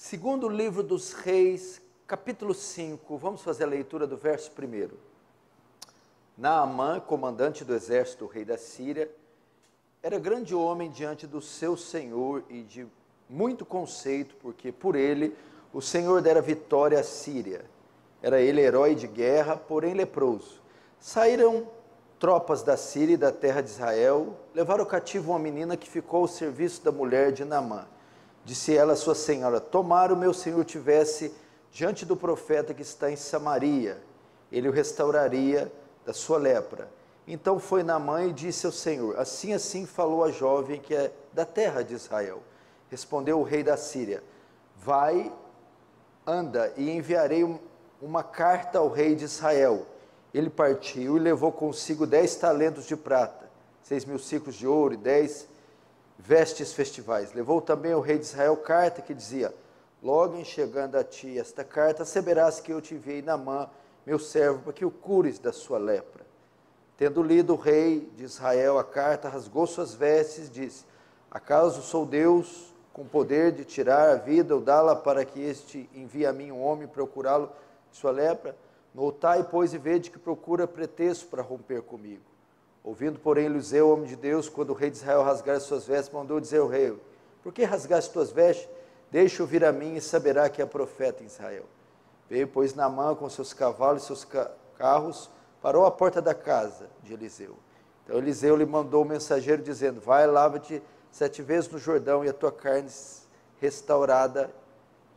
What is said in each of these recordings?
Segundo livro dos Reis, capítulo 5, vamos fazer a leitura do verso 1. Naamã, comandante do exército do rei da Síria, era grande homem diante do seu senhor e de muito conceito, porque por ele o Senhor dera vitória à Síria. Era ele herói de guerra, porém leproso. Saíram tropas da Síria e da terra de Israel, levaram cativo uma menina que ficou ao serviço da mulher de Naamã. Disse ela à sua senhora: tomara o meu senhor tivesse diante do profeta que está em Samaria, ele o restauraria da sua lepra. Então foi Naamã e disse ao Senhor: assim falou a jovem que é da terra de Israel. Respondeu o rei da Síria: vai, anda, e enviarei uma carta ao rei de Israel. Ele partiu e levou consigo 10 talentos de prata, 6.000 ciclos de ouro e 10 vestes festivais. Levou também ao rei de Israel carta que dizia: logo em chegando a ti esta carta, saberás que eu te enviei Naamã, meu servo, para que o cures da sua lepra. Tendo lido o rei de Israel a carta, rasgou suas vestes e disse: acaso sou Deus com poder de tirar a vida ou dá-la, para que este envie a mim um homem procurá-lo de sua lepra? Notai, pois, e vede que procura pretexto para romper comigo. Ouvindo, porém, Eliseu, homem de Deus, quando o rei de Israel rasgar suas vestes, mandou dizer ao rei: por que rasgaste tuas vestes? Deixa-o vir a mim e saberá que é profeta em Israel. Veio, pois, Naamã com seus cavalos e seus carros, parou à porta da casa de Eliseu. Então Eliseu lhe mandou um mensageiro dizendo: vai, lava-te 7 vezes no Jordão e a tua carne restaurada,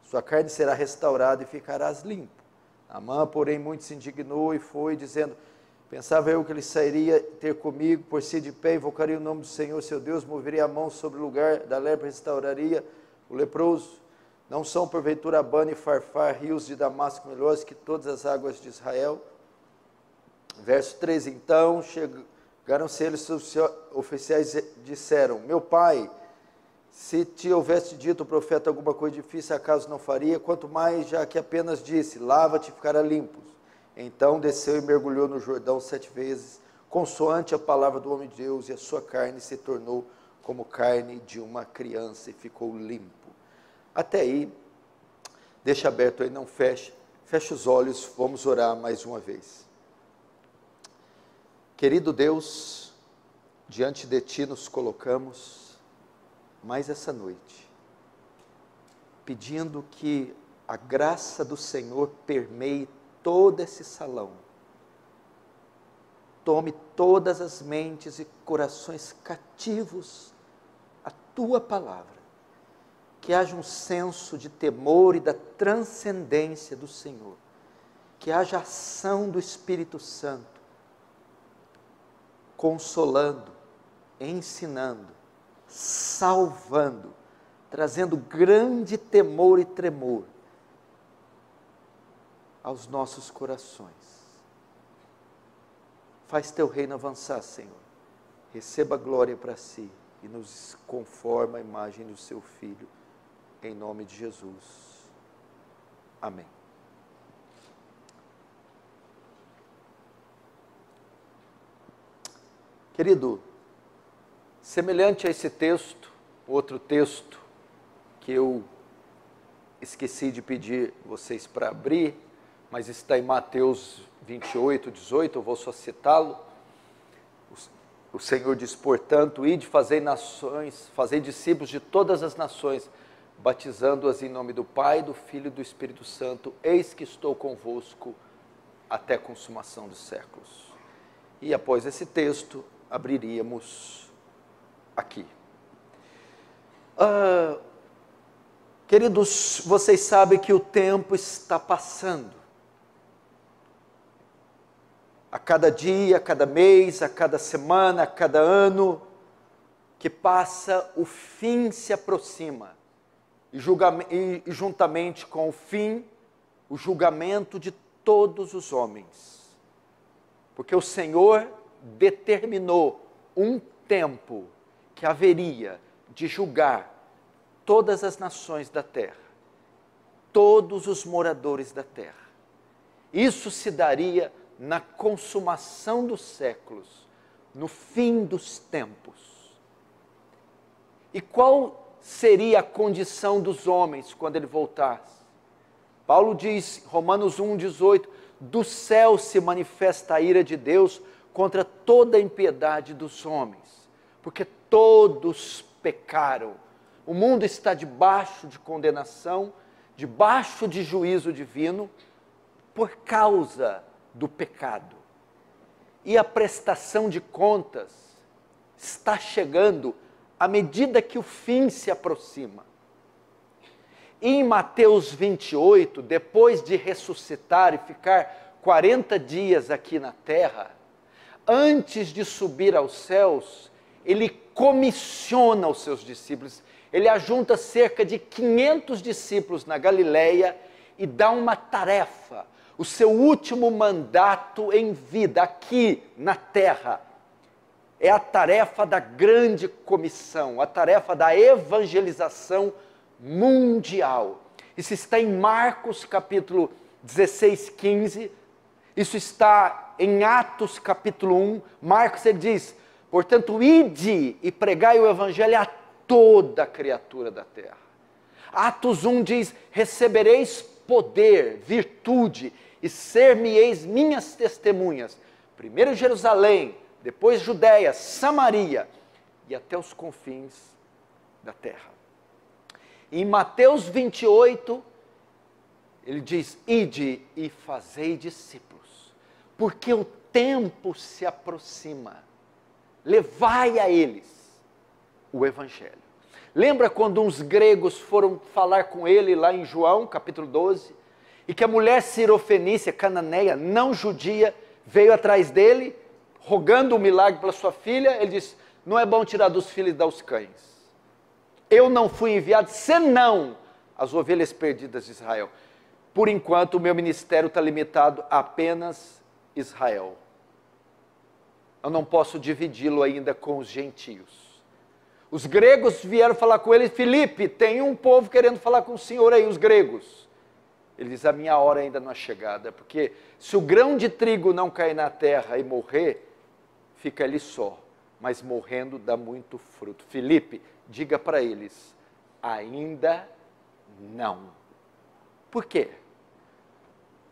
sua carne será restaurada e ficarás limpo. Naamã, porém, muito se indignou e foi, dizendo: pensava eu que ele sairia ter comigo, por si de pé, invocaria o nome do Senhor, seu Deus, moveria a mão sobre o lugar da lepra e restauraria o leproso. Não são, porventura, Abana e Farfar, rios de Damasco melhores que todas as águas de Israel? Verso 13, então chegaram-se eles, os oficiais, e disseram: meu pai, se te houvesse dito o profeta alguma coisa difícil, acaso não faria? Quanto mais, já que apenas disse: lava-te e ficará limpo. Então desceu e mergulhou no Jordão 7 vezes, consoante a palavra do homem de Deus, e a sua carne se tornou como carne de uma criança e ficou limpo. Até aí, deixa aberto aí, não feche, feche os olhos, vamos orar mais uma vez. Querido Deus, diante de Ti nos colocamos mais essa noite, pedindo que a graça do Senhor permeie todo esse salão, tome todas as mentes e corações cativos à Tua palavra, que haja um senso de temor e da transcendência do Senhor, que haja ação do Espírito Santo, consolando, ensinando, salvando, trazendo grande temor e tremor aos nossos corações. Faz Teu reino avançar, Senhor. Receba a glória para Si e nos conforma à imagem do Seu Filho, em nome de Jesus. Amém. Querido, semelhante a esse texto, outro texto que eu esqueci de pedir vocês para abrir, mas está em Mateus 28, 18, eu vou só citá-lo. O Senhor diz: portanto, ide, fazei nações, fazei discípulos de todas as nações, batizando-as em nome do Pai, do Filho e do Espírito Santo, eis que estou convosco até a consumação dos séculos. E após esse texto, abriríamos aqui. Queridos, vocês sabem que o tempo está passando. A cada dia, a cada mês, a cada semana, a cada ano que passa, o fim se aproxima. E juntamente com o fim, o julgamento de todos os homens. Porque o Senhor determinou um tempo que haveria de julgar todas as nações da terra, todos os moradores da terra. Isso se daria na consumação dos séculos, no fim dos tempos. E qual seria a condição dos homens quando ele voltasse? Paulo diz, Romanos 1,18, do céu se manifesta a ira de Deus contra toda a impiedade dos homens, porque todos pecaram. O mundo está debaixo de condenação, debaixo de juízo divino, por causa do pecado. E a prestação de contas está chegando à medida que o fim se aproxima. E em Mateus 28, depois de ressuscitar e ficar 40 dias aqui na terra, antes de subir aos céus, ele comissiona os seus discípulos. Ele ajunta cerca de 500 discípulos na Galileia e dá uma tarefa, o seu último mandato em vida, aqui na terra. É a tarefa da grande comissão, a tarefa da evangelização mundial. Isso está em Marcos capítulo 16, 15, isso está em Atos capítulo 1, Marcos ele diz, portanto, ide e pregai o evangelho a toda criatura da terra. Atos 1 diz, recebereis poder, virtude, e ser-me-eis minhas testemunhas, primeiro Jerusalém, depois Judéia, Samaria, e até os confins da terra. Em Mateus 28, ele diz, ide e fazei discípulos, porque o tempo se aproxima, levai a eles o evangelho. Lembra quando uns gregos foram falar com ele lá em João, capítulo 12, e que a mulher cirofenícia, cananeia, não judia, veio atrás dele, rogando um milagre para sua filha, ele disse, não é bom tirar dos filhos e dar aos cães. Eu não fui enviado, senão as ovelhas perdidas de Israel. Por enquanto, o meu ministério está limitado a apenas Israel. Eu não posso dividi-lo ainda com os gentios. Os gregos vieram falar com ele, Filipe, tem um povo querendo falar com o senhor aí, os gregos. Ele diz, a minha hora ainda não é chegada, porque se o grão de trigo não cair na terra e morrer, fica ali só, mas morrendo dá muito fruto. Filipe, diga para eles, ainda não. Por quê?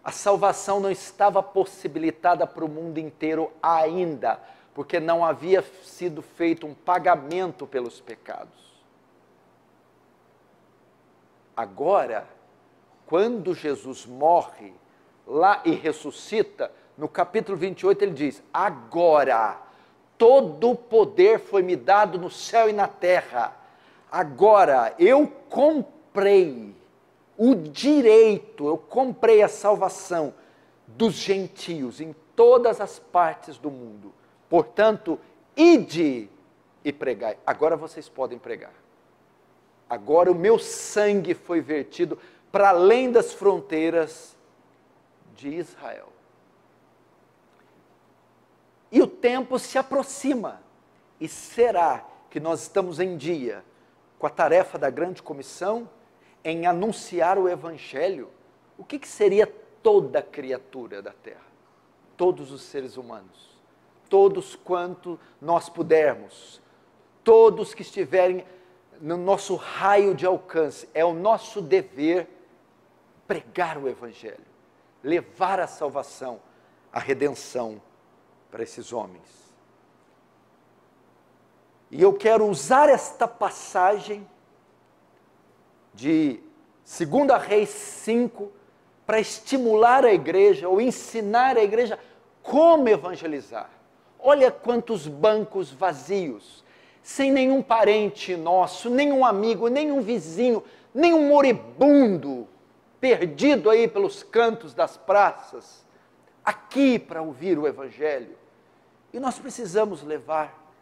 A salvação não estava possibilitada para o mundo inteiro ainda, porque não havia sido feito um pagamento pelos pecados. Agora, quando Jesus morre lá e ressuscita, no capítulo 28 ele diz, agora todo o poder foi me dado no céu e na terra, agora eu comprei o direito, eu comprei a salvação dos gentios em todas as partes do mundo, portanto, ide e pregai, agora vocês podem pregar, agora o meu sangue foi vertido para além das fronteiras de Israel. E o tempo se aproxima, e será que nós estamos em dia com a tarefa da grande comissão, em anunciar o evangelho? O que seria toda criatura da terra? Todos os seres humanos, todos quanto nós pudermos, todos que estiverem no nosso raio de alcance, é o nosso dever pregar o evangelho, levar a salvação, a redenção para esses homens. E eu quero usar esta passagem de 2 Reis 5 para estimular a igreja, ou ensinar a igreja como evangelizar. Olha quantos bancos vazios, sem nenhum parente nosso, nenhum amigo, nenhum vizinho, nenhum moribundo, perdido aí pelos cantos das praças, aqui para ouvir o evangelho. E nós precisamos levar,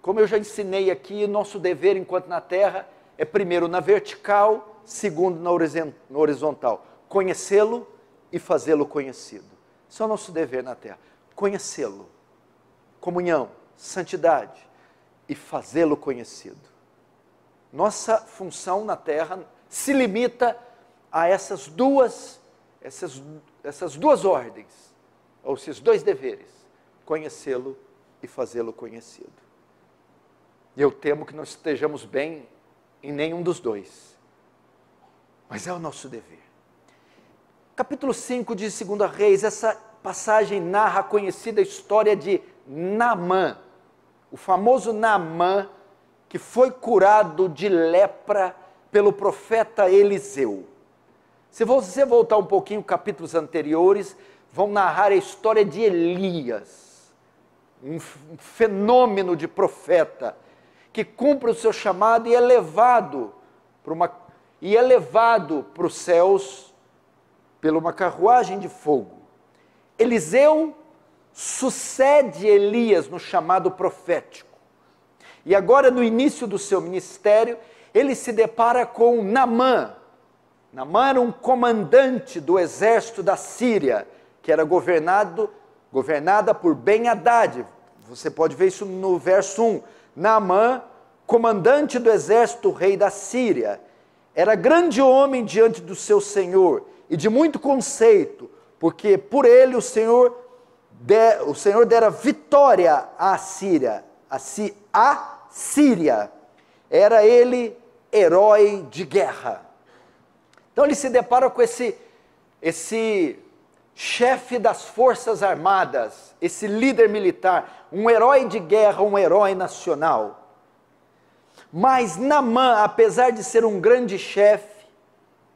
como eu já ensinei aqui, nosso dever enquanto na terra é primeiro na vertical, segundo na horizontal, conhecê-lo e fazê-lo conhecido. Esse é o nosso dever na terra, conhecê-lo, comunhão, santidade e fazê-lo conhecido. Nossa função na terra se limita a essas duas ordens, ou esses dois deveres, conhecê-lo e fazê-lo conhecido. Eu temo que não estejamos bem em nenhum dos dois. Mas é o nosso dever. Capítulo 5 de 2 Reis, essa passagem narra a conhecida história de Naamã, o famoso Naamã, que foi curado de lepra pelo profeta Eliseu. Se você voltar um pouquinho, capítulos anteriores, vão narrar a história de Elias, um fenômeno de profeta, que cumpre o seu chamado e é levado para os céus por uma carruagem de fogo. Eliseu sucede Elias no chamado profético. E agora, no início do seu ministério, ele se depara com Naamã. Naamã era um comandante do exército da Síria, que era governada por Ben-Hadad. Você pode ver isso no verso 1. Naamã, comandante do exército do rei da Síria, era grande homem diante do seu senhor e de muito conceito, porque por ele o Senhor dera vitória à Síria. A Síria. Era ele herói de guerra. Então ele se depara com esse chefe das forças armadas, esse líder militar, um herói de guerra, um herói nacional. Mas Naamã, apesar de ser um grande chefe,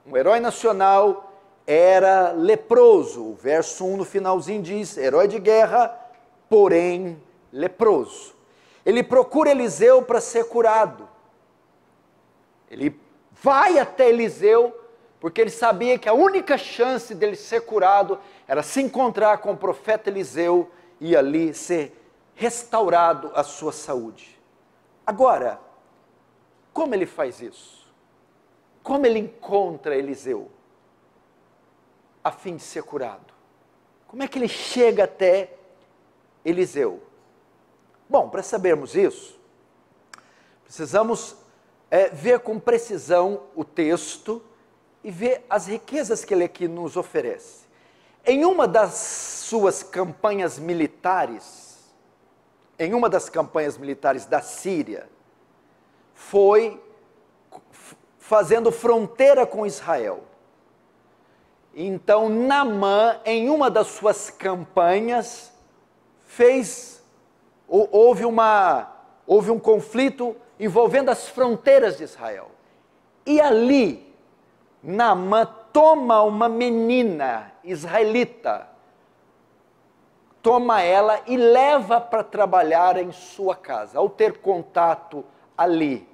um herói nacional, era leproso. O verso 1 no finalzinho diz, herói de guerra, porém leproso. Ele procura Eliseu para ser curado. Ele vai até Eliseu, porque ele sabia que a única chance dele ser curado era se encontrar com o profeta Eliseu e ali ser restaurado a sua saúde. Agora, como ele faz isso? Como ele encontra Eliseu a fim de ser curado? Como é que ele chega até Eliseu? Bom, para sabermos isso, precisamos ver com precisão o texto e ver as riquezas que ele aqui nos oferece. Em uma das suas campanhas militares, da Síria, foi fazendo fronteira com Israel. Então, Naamã, em uma das suas campanhas, houve um conflito envolvendo as fronteiras de Israel. E ali, Naamã toma uma menina israelita, toma ela e leva para trabalhar em sua casa. Ao ter contato ali,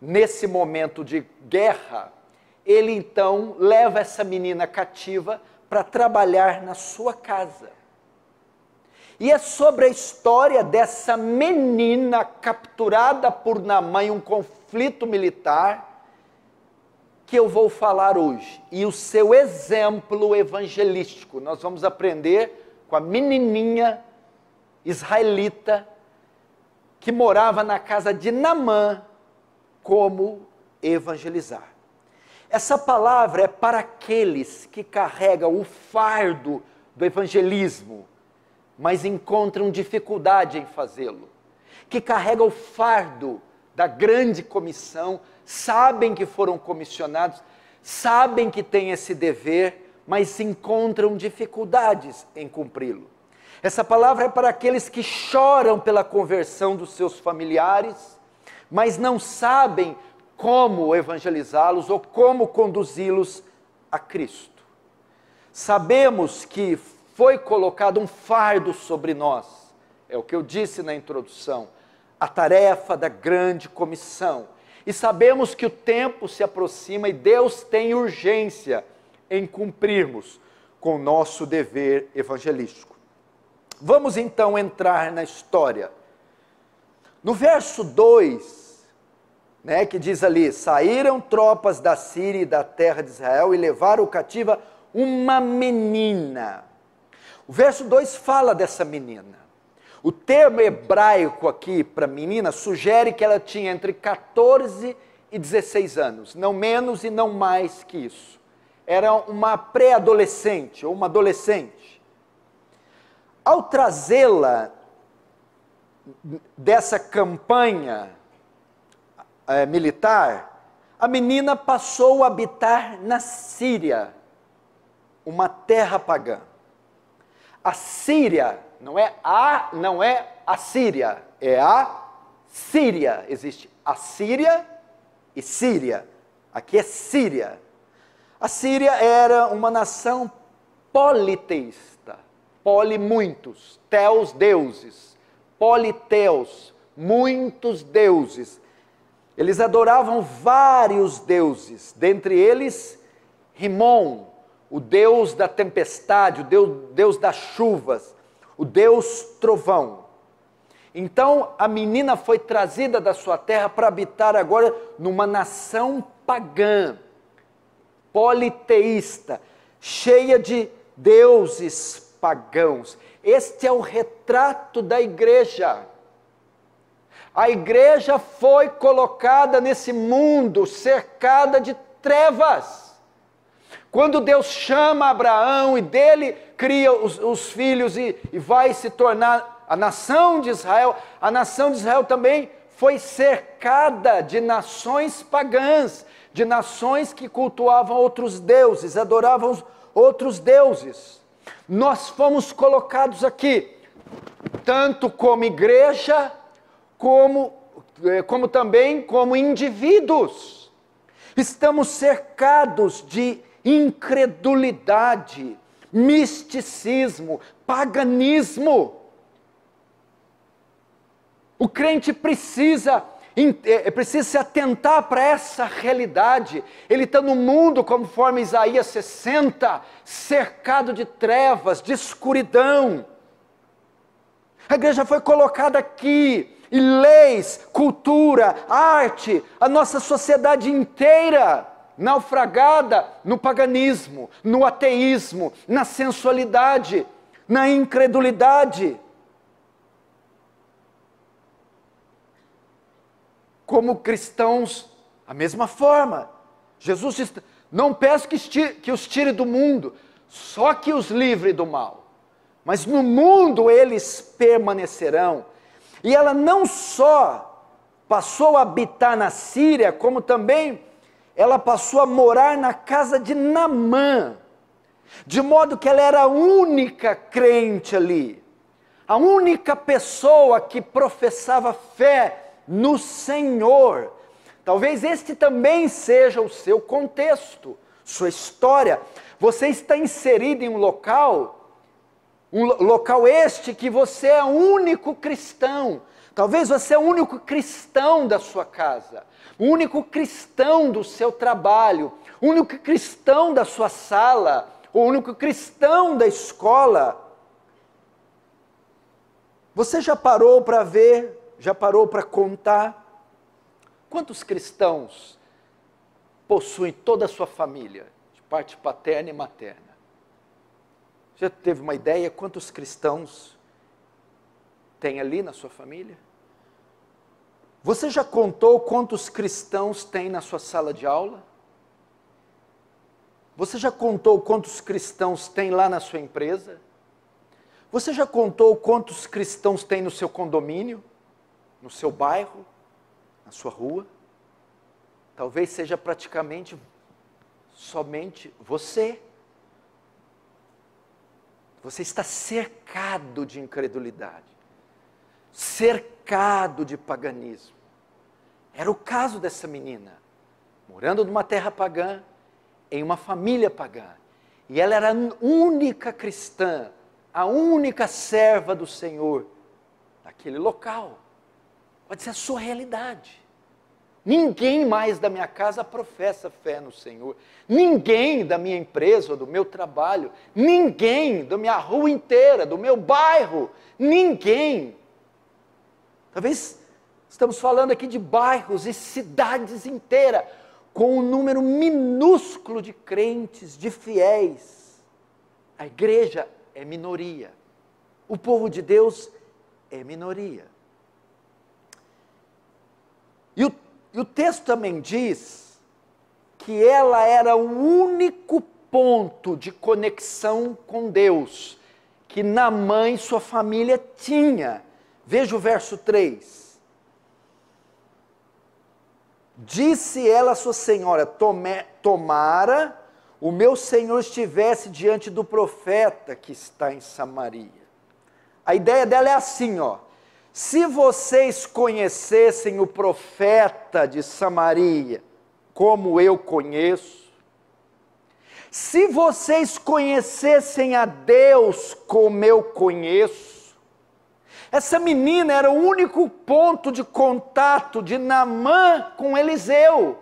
nesse momento de guerra, ele então leva essa menina cativa para trabalhar na sua casa. E é sobre a história dessa menina capturada por Naamã em um conflito militar que eu vou falar hoje. E o seu exemplo evangelístico. Nós vamos aprender com a menininha israelita que morava na casa de Naamã como evangelizar. Essa palavra é para aqueles que carregam o fardo do evangelismo, mas encontram dificuldade em fazê-lo, que carregam o fardo da grande comissão, sabem que foram comissionados, sabem que têm esse dever, mas encontram dificuldades em cumpri-lo. Essa palavra é para aqueles que choram pela conversão dos seus familiares, mas não sabem como evangelizá-los ou como conduzi-los a Cristo. Sabemos que foi colocado um fardo sobre nós, é o que eu disse na introdução, a tarefa da grande comissão. E sabemos que o tempo se aproxima e Deus tem urgência em cumprirmos com o nosso dever evangelístico. Vamos então entrar na história. No verso 2, que diz ali, saíram tropas da Síria e da terra de Israel e levaram cativa uma menina. O verso 2 fala dessa menina. O termo hebraico aqui para menina sugere que ela tinha entre 14 e 16 anos, não menos e não mais que isso. Era uma pré-adolescente ou uma adolescente. Ao trazê-la dessa campanha militar, a menina passou a habitar na Síria, uma terra pagã. A Síria não é a Síria, é a Síria. Existe a Síria e Síria. Aqui é Síria. A Síria era uma nação politeísta. Poli, muitos. Teos, deuses. Politeus, muitos deuses. Eles adoravam vários deuses. Dentre eles, Rimon, o deus da tempestade, o deus das chuvas, o deus trovão. Então, a menina foi trazida da sua terra para habitar agora numa nação pagã, politeísta, cheia de deuses pagãos. Este é o retrato da igreja. A igreja foi colocada nesse mundo cercada de trevas. Quando Deus chama Abraão e dele cria os filhos e vai se tornar a nação de Israel também foi cercada de nações pagãs, de nações que cultuavam outros deuses, adoravam outros deuses. Nós fomos colocados aqui, tanto como igreja, como também como indivíduos. Estamos cercados de incredulidade, misticismo, paganismo. O crente precisa se atentar para essa realidade. Ele está no mundo, conforme Isaías 60, cercado de trevas, de escuridão. A igreja foi colocada aqui, e leis, cultura, arte, a nossa sociedade inteira naufragada no paganismo, no ateísmo, na sensualidade, na incredulidade. Como cristãos, a mesma forma. Jesus diz, não peço que os tire do mundo, só que os livre do mal. Mas no mundo eles permanecerão. E ela não só passou a habitar na Síria, como também ela passou a morar na casa de Naamã. De modo que ela era a única crente ali. A única pessoa que professava fé no Senhor. Talvez este também seja o seu contexto, sua história. Você está inserido em um local este que você é o único cristão. Talvez você é o único cristão da sua casa, o único cristão do seu trabalho, o único cristão da sua sala, o único cristão da escola. Você já parou para ver, já parou para contar quantos cristãos possuem toda a sua família, de parte paterna e materna? Já teve uma ideia quantos cristãos tem ali na sua família? Você já contou quantos cristãos tem na sua sala de aula? Você já contou quantos cristãos tem lá na sua empresa? Você já contou quantos cristãos tem no seu condomínio, no seu bairro, na sua rua? Talvez seja praticamente somente você. Você está cercado de incredulidade, cercado de paganismo. Era o caso dessa menina, morando numa terra pagã, em uma família pagã. E ela era a única cristã, a única serva do Senhor naquele local. Pode ser a sua realidade. Ninguém mais da minha casa professa fé no Senhor. Ninguém da minha empresa ou do meu trabalho. Ninguém da minha rua inteira, do meu bairro. Ninguém. Talvez estamos falando aqui de bairros e cidades inteiras, com um número minúsculo de crentes, de fiéis. A igreja é minoria. O povo de Deus é minoria. E o texto também diz que ela era o único ponto de conexão com Deus que Naamã e sua família tinha. Veja o verso 3. Disse ela à sua senhora: tomara o meu senhor estivesse diante do profeta que está em Samaria. A ideia dela é assim, ó: se vocês conhecessem o profeta de Samaria, como eu conheço, se vocês conhecessem a Deus como eu conheço. Essa menina era o único ponto de contato de Naamã com Eliseu.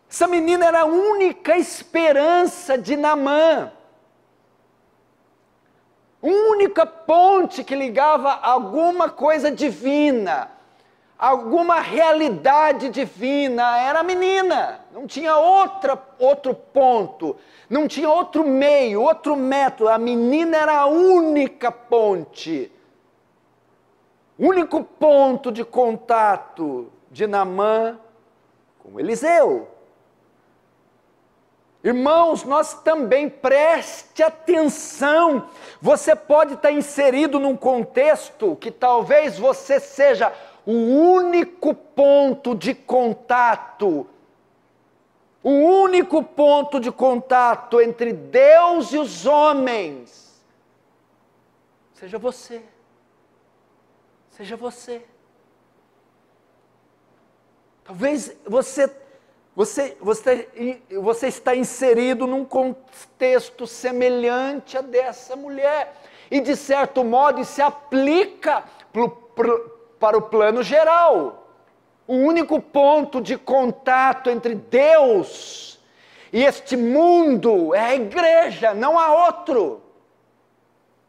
Essa menina era a única esperança de Naamã. Única ponte que ligava alguma coisa divina, alguma realidade divina, era a menina. Não tinha outro ponto, não tinha outro meio, outro método. A menina era a única ponte, único ponto de contato de Naamã com Eliseu. Irmãos, nós também, preste atenção, você pode estar inserido num contexto que talvez você seja o único ponto de contato, o único ponto de contato entre Deus e os homens. Seja você, seja você. Talvez você está inserido num contexto semelhante a dessa mulher, e de certo modo isso se aplica para o plano geral. O único ponto de contato entre Deus e este mundo é a igreja, não há outro.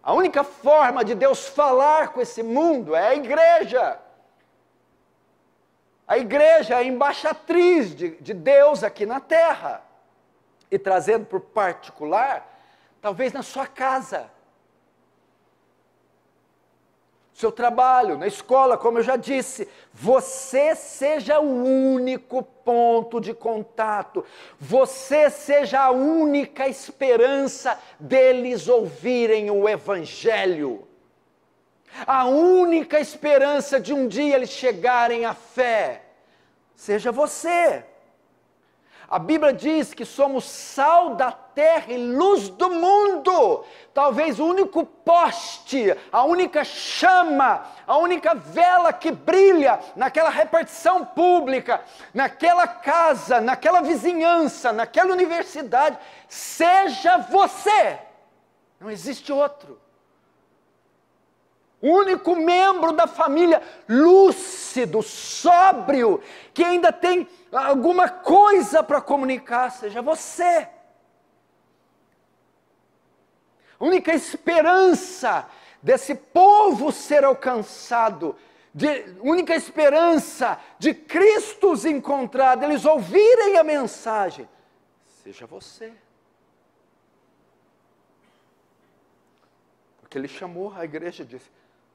A única forma de Deus falar com esse mundo é a igreja. A igreja é a embaixatriz de Deus aqui na terra. E trazendo por particular, talvez na sua casa, seu trabalho, na escola, como eu já disse, você seja o único ponto de contato, você seja a única esperança deles ouvirem o Evangelho, a única esperança de um dia eles chegarem à fé, seja você. A Bíblia diz que somos sal da terra e luz do mundo. Talvez o único poste, a única chama, a única vela que brilha naquela repartição pública, naquela casa, naquela vizinhança, naquela universidade, seja você. Não existe outro. O único membro da família lúcido, sóbrio, que ainda tem alguma coisa para comunicar, seja você. A única esperança desse povo ser alcançado, única esperança de Cristo os encontrar, deles ouvirem a mensagem, seja você. Porque ele chamou a igreja de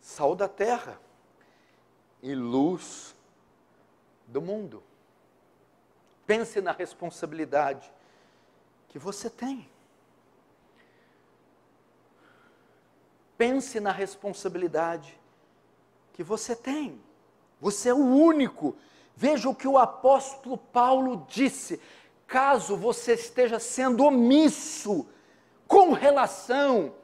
sal da terra e luz do mundo. Pense na responsabilidade que você tem. Pense na responsabilidade que você tem. Você é o único. Veja o que o apóstolo Paulo disse. Caso você esteja sendo omisso com relação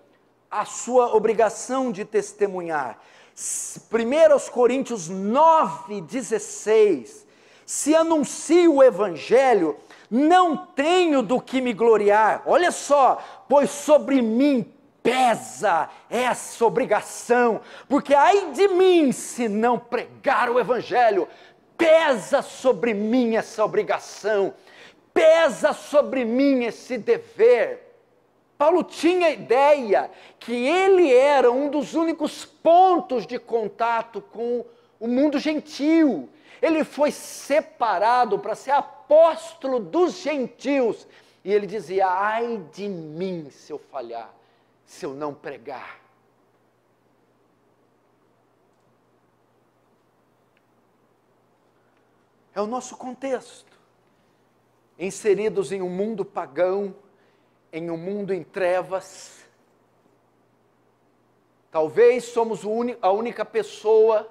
à sua obrigação de testemunhar. 1 Coríntios 9:16. Se anuncio o evangelho, não tenho do que me gloriar. Olha só, pois sobre mim pesa essa obrigação, porque ai de mim se não pregar o evangelho. Pesa sobre mim essa obrigação, pesa sobre mim esse dever. Paulo tinha a ideia que ele era um dos únicos pontos de contato com o mundo gentil. Ele foi separado para ser apóstolo dos gentios. E ele dizia, ai de mim se eu falhar, se eu não pregar. É o nosso contexto. Inseridos em um mundo pagão, em um mundo em trevas. Talvez somos a única pessoa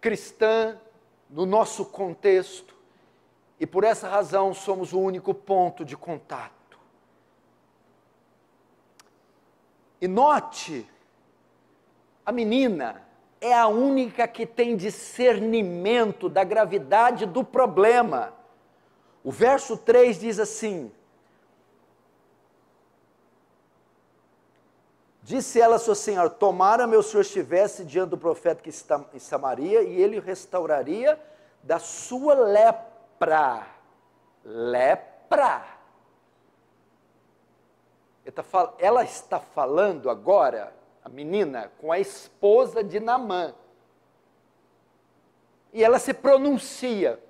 cristã, no nosso contexto, e por essa razão somos o único ponto de contato. E note, a menina é a única que tem discernimento da gravidade do problema. O verso 3 diz assim: disse ela a sua senhora, tomara meu senhor estivesse diante do profeta que está em Samaria, e ele restauraria da sua lepra. Lepra. Ela está falando agora, a menina, com a esposa de Naamã. E ela se pronuncia.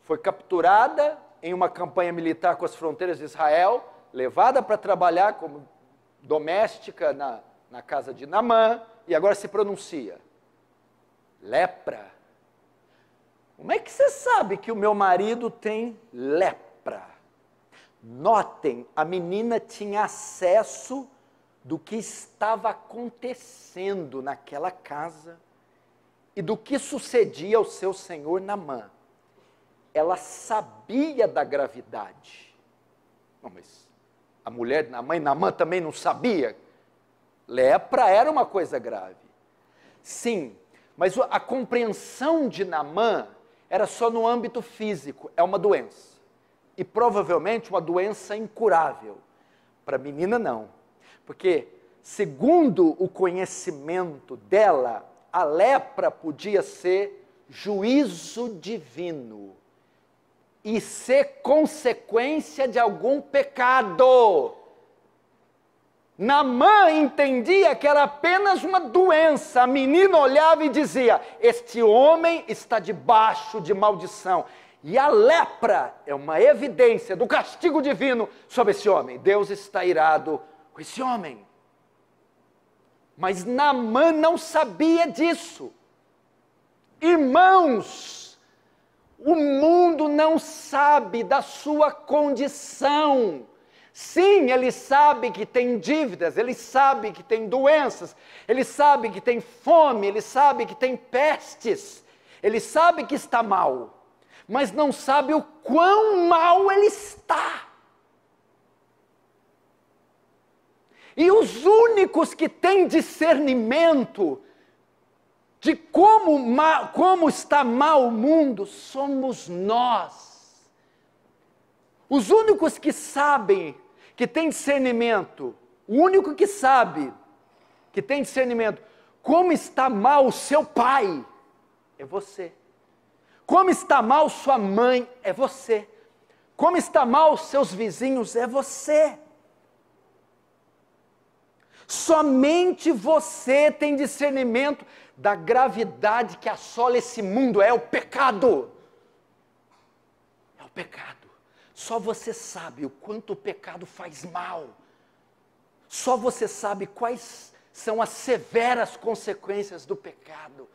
Foi capturada em uma campanha militar com as fronteiras de Israel, levada para trabalhar como doméstica na casa de Naamã, e agora se pronuncia. Lepra. Como é que você sabe que o meu marido tem lepra? Notem, a menina tinha acesso do que estava acontecendo naquela casa e do que sucedia ao seu senhor Naamã. Ela sabia da gravidade. Não, mas a mulher, a mãe Naamã também não sabia? Lepra era uma coisa grave. Sim, mas a compreensão de Naamã era só no âmbito físico, é uma doença. E provavelmente uma doença incurável. Para a menina não. Porque, segundo o conhecimento dela, a lepra podia ser juízo divino e ser consequência de algum pecado. Naamã entendia que era apenas uma doença. A menina olhava e dizia, este homem está debaixo de maldição. E a lepra é uma evidência do castigo divino sobre esse homem. Deus está irado com esse homem. Mas Naamã não sabia disso. Irmãos, o mundo não sabe da sua condição. Sim, ele sabe que tem dívidas, ele sabe que tem doenças, ele sabe que tem fome, ele sabe que tem pestes, ele sabe que está mal, mas não sabe o quão mal ele está. E os únicos que têm discernimento de como está mal o mundo somos nós. Os únicos que sabem, que têm discernimento, o único que sabe, que tem discernimento, como está mal o seu pai, é você. Como está mal sua mãe, é você. Como está mal seus vizinhos, é você. Somente você tem discernimento da gravidade que assola esse mundo, é o pecado. É o pecado. Só você sabe o quanto o pecado faz mal. Só você sabe quais são as severas consequências do pecado.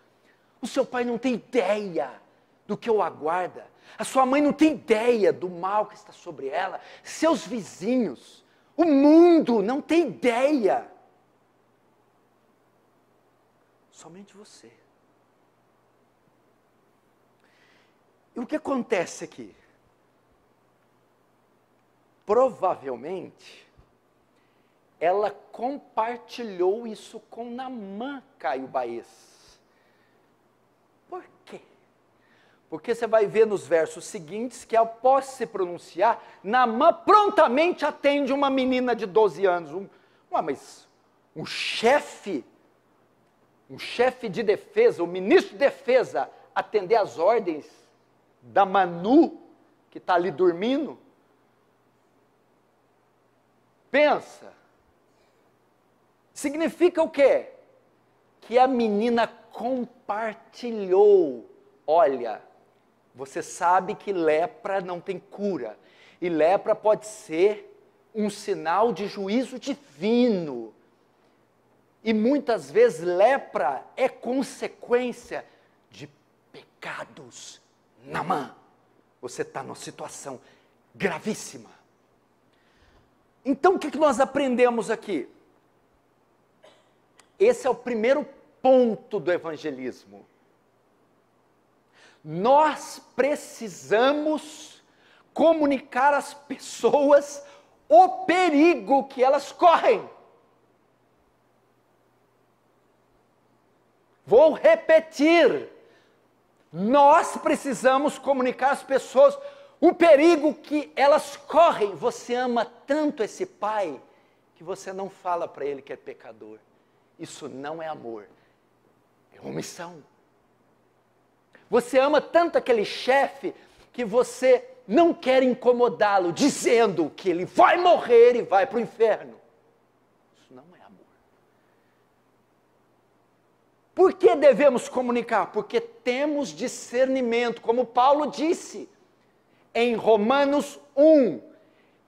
O seu pai não tem ideia do que o aguarda. A sua mãe não tem ideia do mal que está sobre ela. Seus vizinhos, o mundo não tem ideia. Somente você. E o que acontece aqui? Provavelmente, ela compartilhou isso com Naamã, Caio Baez. Por quê? Porque você vai ver nos versos seguintes que após se pronunciar, Naamã prontamente atende uma menina de 12 anos. Mas um chefe de defesa, o ministro de defesa, atender às ordens da Manu, que está ali dormindo? Pensa. Significa o quê? Que a menina compartilhou. Olha, você sabe que lepra não tem cura. E lepra pode ser um sinal de juízo divino. E muitas vezes lepra é consequência de pecados. Naamã, você está numa situação gravíssima. Então o que nós aprendemos aqui? Esse é o primeiro ponto do evangelismo. nós precisamos comunicar às pessoas o perigo que elas correm. Vou repetir, nós precisamos comunicar às pessoas o perigo que elas correm. Você ama tanto esse pai que você não fala para ele que é pecador. Isso não é amor, é omissão. Você ama tanto aquele chefe que você não quer incomodá-lo, dizendo que ele vai morrer e vai para o inferno. Isso não é amor. Por que devemos comunicar? Porque temos discernimento, como Paulo disse em Romanos 1,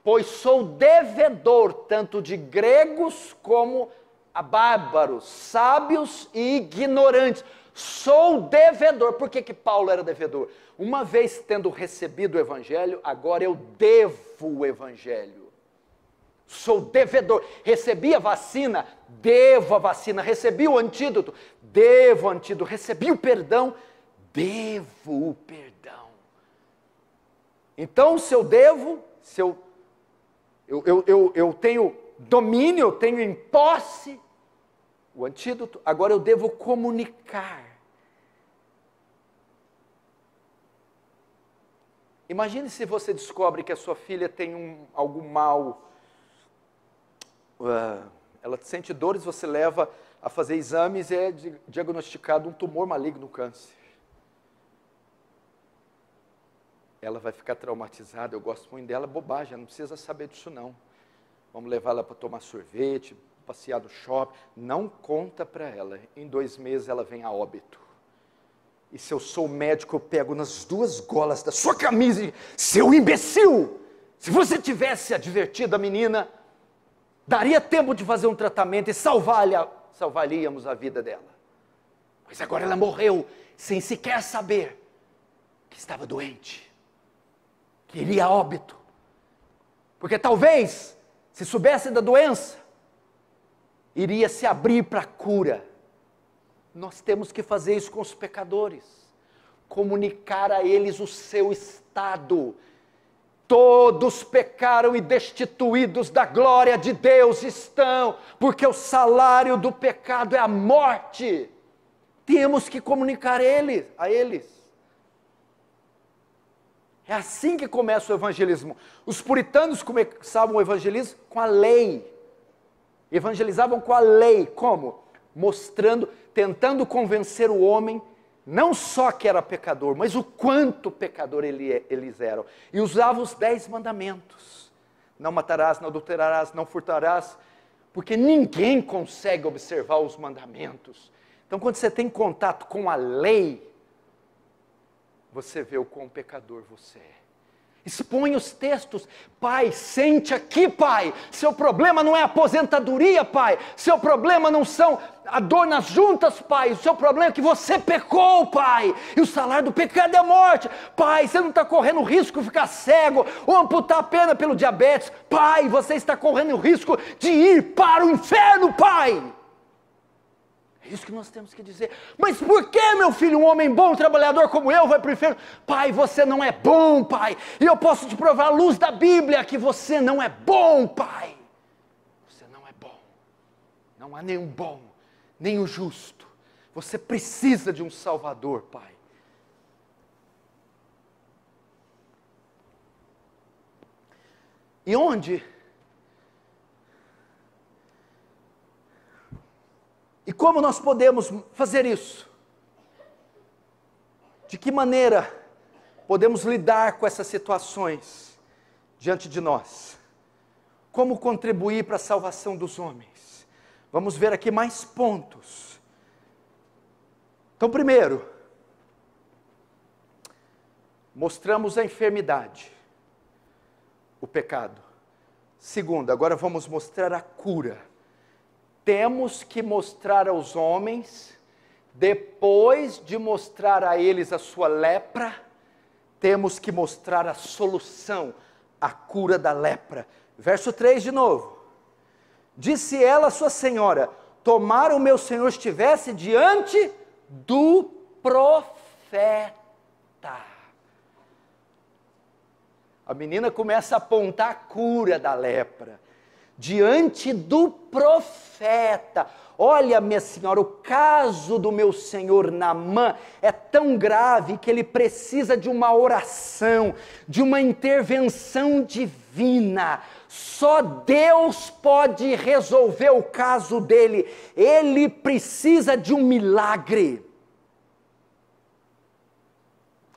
pois sou devedor tanto de gregos como a bárbaros, sábios e ignorantes. Sou devedor. Por que Paulo era devedor? Uma vez tendo recebido o evangelho, agora eu devo o evangelho. Sou devedor. Recebi a vacina, devo a vacina. Recebi o antídoto, devo o antídoto. Recebi o perdão, devo o perdão. Então, se eu devo, se eu tenho domínio, eu tenho em posse o antídoto, agora eu devo comunicar. Imagine se você descobre que a sua filha tem algum mal, ela sente dores, você leva a fazer exames e é diagnosticado um tumor maligno, câncer. Ela vai ficar traumatizada, eu gosto muito dela, bobagem, não precisa saber disso não. Vamos levar ela para tomar sorvete, passear no shopping, não conta para ela, em 2 meses ela vem a óbito. E se eu sou médico, eu pego nas 2 golas da sua camisa e, seu imbecil, se você tivesse advertido a menina, daria tempo de fazer um tratamento e salvaríamos a vida dela. Pois agora ela morreu, sem sequer saber que estava doente, que iria a óbito. Porque talvez, se soubesse da doença, iria se abrir para a cura. Nós temos que fazer isso com os pecadores, comunicar a eles o seu estado. Todos pecaram e destituídos da glória de Deus estão, porque o salário do pecado é a morte. Temos que comunicar a eles. É assim que começa o evangelismo. Os puritanos começavam o evangelismo com a lei. Evangelizavam com a lei. Como? Mostrando, tentando convencer o homem, não só que era pecador, mas o quanto pecador eles eram. E usavam os 10 mandamentos. Não matarás, não adulterarás, não furtarás, porque ninguém consegue observar os mandamentos. Então, quando você tem contato com a lei, você vê o quão pecador você é. Expõe os textos. Pai, sente aqui, pai. Seu problema não é aposentadoria, pai. Seu problema não são a dor nas juntas, pai. O seu problema é que você pecou, pai. E o salário do pecado é a morte. Pai, você não está correndo o risco de ficar cego ou amputar a perna pelo diabetes. Pai, você está correndo o risco de ir para o inferno, pai. É isso que nós temos que dizer. Mas por que, meu filho, um homem bom, um trabalhador como eu, vai para o inferno? Pai, você não é bom, pai. E eu posso te provar à luz da Bíblia que você não é bom, pai. Você não é bom. Não há nenhum bom, nem o justo. Você precisa de um Salvador, pai. E onde? E como nós podemos fazer isso? De que maneira podemos lidar com essas situações diante de nós? Como contribuir para a salvação dos homens? Vamos ver aqui mais pontos. Então, primeiro, mostramos a enfermidade, o pecado. Segundo, agora vamos mostrar a cura. Temos que mostrar aos homens, depois de mostrar a eles a sua lepra, temos que mostrar a solução, a cura da lepra. Verso 3 de novo. Disse ela à sua senhora: tomara o meu senhor estivesse diante do profeta. A menina começa a apontar a cura da lepra diante do profeta. Olha, minha senhora, o caso do meu senhor Naamã é tão grave que ele precisa de uma oração, de uma intervenção divina. Só Deus pode resolver o caso dele. Ele precisa de um milagre.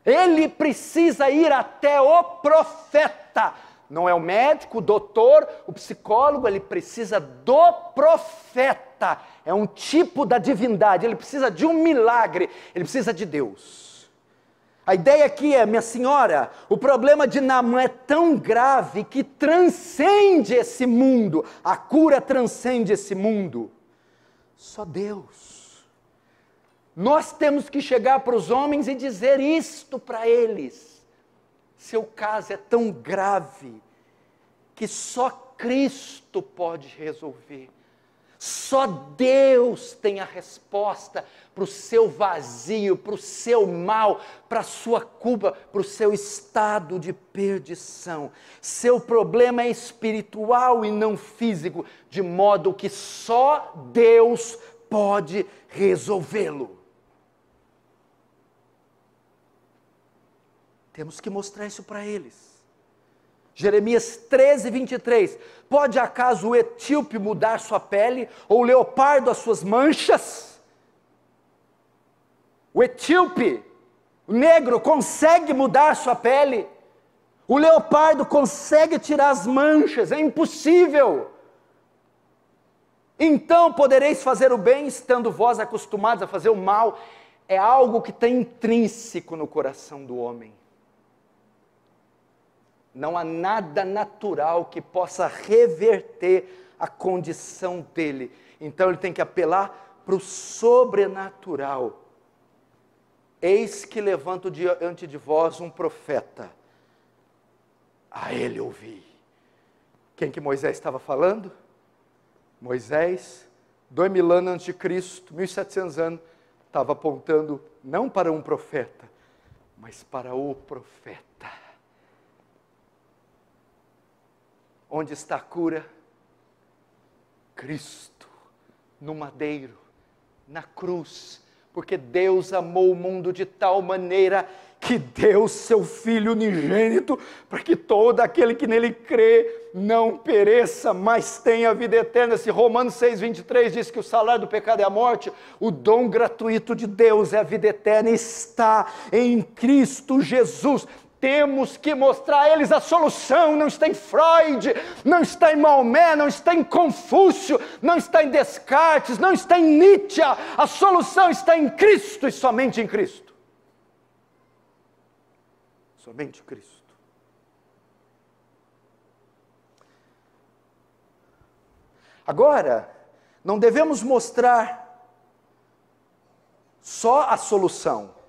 Ele precisa ir até o profeta. Não é o médico, o doutor, o psicólogo, ele precisa do profeta. É um tipo da divindade, ele precisa de um milagre, ele precisa de Deus. A ideia aqui é, minha senhora, o problema de Naamã é tão grave que transcende esse mundo. A cura transcende esse mundo. Só Deus. Nós temos que chegar para os homens e dizer isto para eles. Seu caso é tão grave que só Cristo pode resolver. Só Deus tem a resposta para o seu vazio, para o seu mal, para a sua culpa, para o seu estado de perdição. Seu problema é espiritual e não físico, de modo que só Deus pode resolvê-lo. Temos que mostrar isso para eles. Jeremias 13, 23. Pode acaso o etíope mudar sua pele, ou o leopardo as suas manchas? O etíope, o negro, consegue mudar sua pele. O leopardo consegue tirar as manchas, é impossível. Então podereis fazer o bem, estando vós acostumados a fazer o mal. É algo que está intrínseco no coração do homem. Não há nada natural que possa reverter a condição dele. Então ele tem que apelar para o sobrenatural. Eis que levanto diante de vós um profeta. A ele ouvi. Quem que Moisés estava falando? Moisés, 2000 anos antes de Cristo, 1700 anos, estava apontando não para um profeta, mas para o profeta. Onde está a cura? Cristo, no madeiro, na cruz, porque Deus amou o mundo de tal maneira que deu seu Filho unigênito, para que todo aquele que nele crê não pereça, mas tenha a vida eterna. Se Romanos 6,23 diz que o salário do pecado é a morte, o dom gratuito de Deus é a vida eterna, está em Cristo Jesus. Temos que mostrar a eles a solução. Não está em Freud, não está em Maomé, não está em Confúcio, não está em Descartes, não está em Nietzsche. A solução está em Cristo e somente em Cristo. Somente Cristo. Agora, não devemos mostrar só a solução,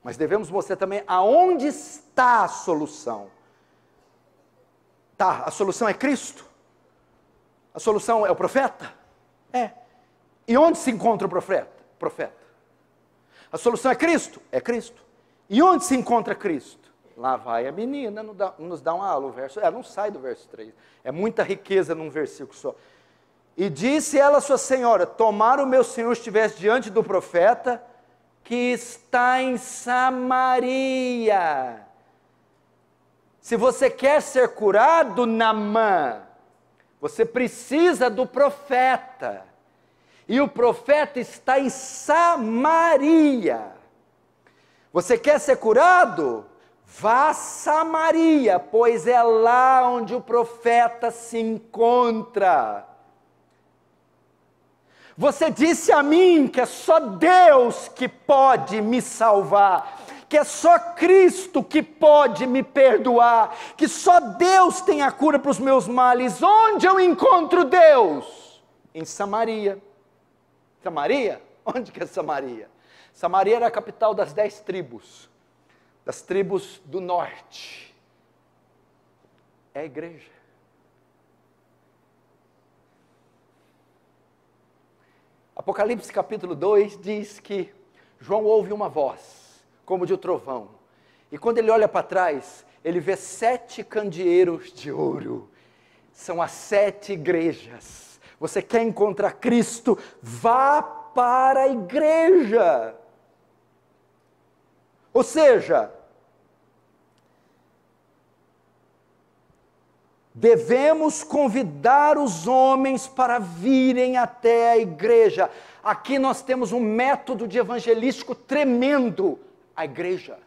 mas devemos mostrar também aonde está a solução. Tá, a solução é Cristo? A solução é o profeta? É. E onde se encontra o profeta? A solução é Cristo? É Cristo. E onde se encontra Cristo? Lá vai a menina nos dá uma aula, o verso, não sai do verso 3. É muita riqueza num versículo só. E disse ela à sua senhora, tomara o meu senhor estivesse diante do profeta, que está em Samaria. Se você quer ser curado, Naamã, você precisa do profeta. E o profeta está em Samaria. Você quer ser curado? Vá a Samaria, pois é lá onde o profeta se encontra. Você disse a mim que é só Deus que pode me salvar, que é só Cristo que pode me perdoar, que só Deus tem a cura para os meus males. Onde eu encontro Deus? Em Samaria. Samaria? Onde que é Samaria? Samaria era a capital das 10 tribos, das tribos do norte. É a igreja. Apocalipse capítulo 2 diz que João ouve uma voz, como de um trovão. E quando ele olha para trás, ele vê 7 candeeiros de ouro. São as 7 igrejas. Você quer encontrar Cristo? Vá para a igreja. Ou seja, devemos convidar os homens para virem até a igreja. Aqui nós temos um método de evangelístico tremendo. A igreja.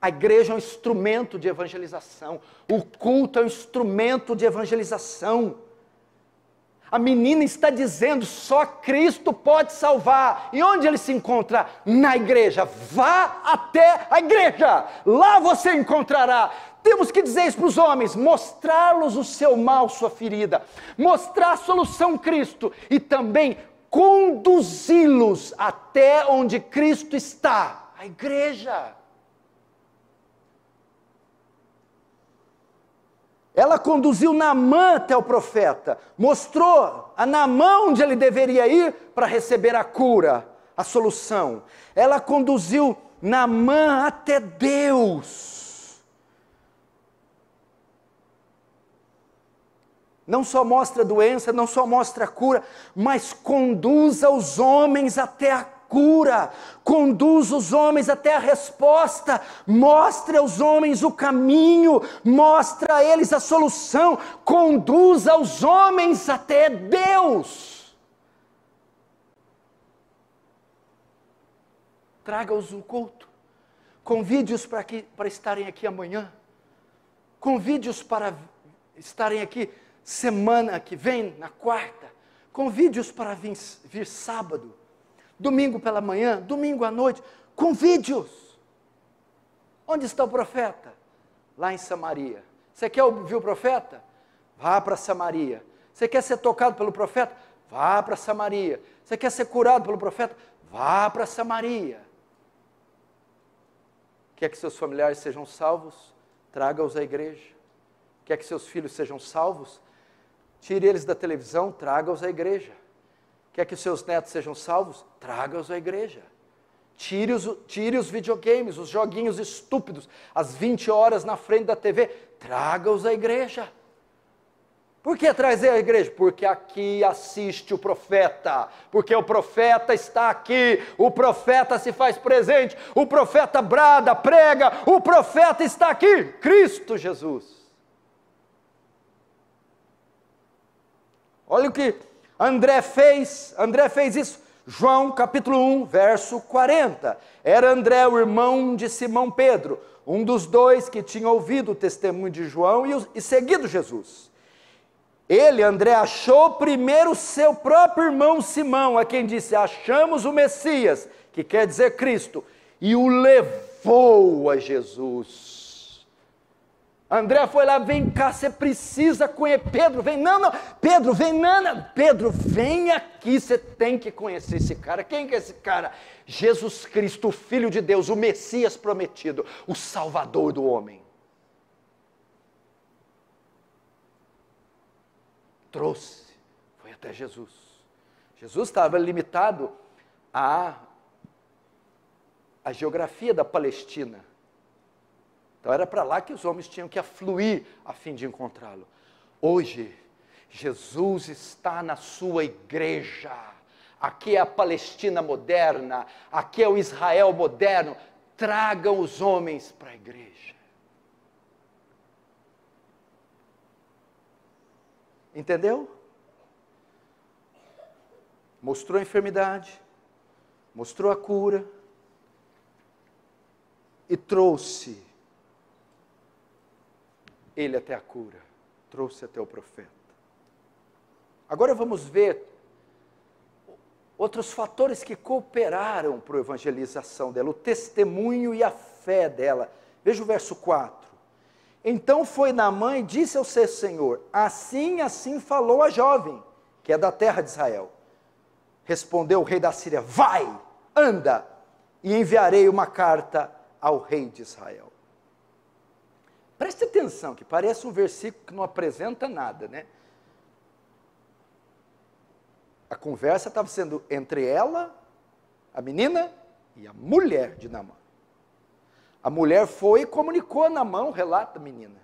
A igreja é um instrumento de evangelização. O culto é um instrumento de evangelização. A menina está dizendo, só Cristo pode salvar. E onde ele se encontra? Na igreja. Vá até a igreja. Lá você encontrará. Temos que dizer isso para os homens, mostrá-los o seu mal, sua ferida, mostrar a solução Cristo e também conduzi-los até onde Cristo está, a igreja. Ela conduziu Naamã até o profeta, mostrou a Naamã onde ele deveria ir para receber a cura, a solução. Ela conduziu Naamã até Deus. Não só mostra a doença, não só mostra a cura, mas conduza os homens até a cura, conduza os homens até a resposta, mostre aos homens o caminho, mostra a eles a solução, conduza os homens até Deus. Traga-os no culto, convide-os para estarem aqui amanhã, convide-os para estarem aqui semana que vem, na quarta, convide-os para vir sábado, domingo pela manhã, domingo à noite, convide-os. Onde está o profeta? Lá em Samaria. Você quer ouvir o profeta? Vá para Samaria. Você quer ser tocado pelo profeta? Vá para Samaria. Você quer ser curado pelo profeta? Vá para Samaria. Quer que seus familiares sejam salvos? Traga-os à igreja. Quer que seus filhos sejam salvos? Tire eles da televisão, traga-os à igreja. Quer que os seus netos sejam salvos? Traga-os à igreja. Tire os videogames, os joguinhos estúpidos, às 20 horas na frente da TV, traga-os à igreja. Por que trazer à igreja? Porque aqui assiste o profeta, porque o profeta está aqui, o profeta se faz presente, o profeta brada, prega, o profeta está aqui, Cristo Jesus. Olha o que André fez isso, João capítulo 1, verso 40, era André o irmão de Simão Pedro, um dos dois que tinha ouvido o testemunho de João e seguido Jesus. Ele, André, achou primeiro seu próprio irmão Simão, a quem disse, achamos o Messias, que quer dizer Cristo, e o levou a Jesus. André foi lá, vem cá, você precisa conhecer, Pedro, vem, não, Pedro, vem, não, Pedro, vem aqui, você tem que conhecer esse cara. Quem que é esse cara? Jesus Cristo, o Filho de Deus, o Messias prometido, o Salvador do homem. Trouxe, foi até Jesus. Jesus estava limitado à geografia da Palestina. Então era para lá que os homens tinham que afluir a fim de encontrá-lo. Hoje, Jesus está na sua igreja. Aqui é a Palestina moderna, aqui é o Israel moderno. Tragam os homens para a igreja. Entendeu? Mostrou a enfermidade, mostrou a cura e trouxe ele até a cura, trouxe até o profeta. Agora vamos ver outros fatores que cooperaram para a evangelização dela, o testemunho e a fé dela. Veja o verso 4. Então foi Naamã e disse ao seu senhor, assim falou a jovem, que é da terra de Israel. Respondeu o rei da Síria, vai, anda, e enviarei uma carta ao rei de Israel. Preste atenção, que parece um versículo que não apresenta nada, né? A conversa estava sendo entre ela, a menina, e a mulher de Naamã. A mulher foi e comunicou na mão o relato da menina.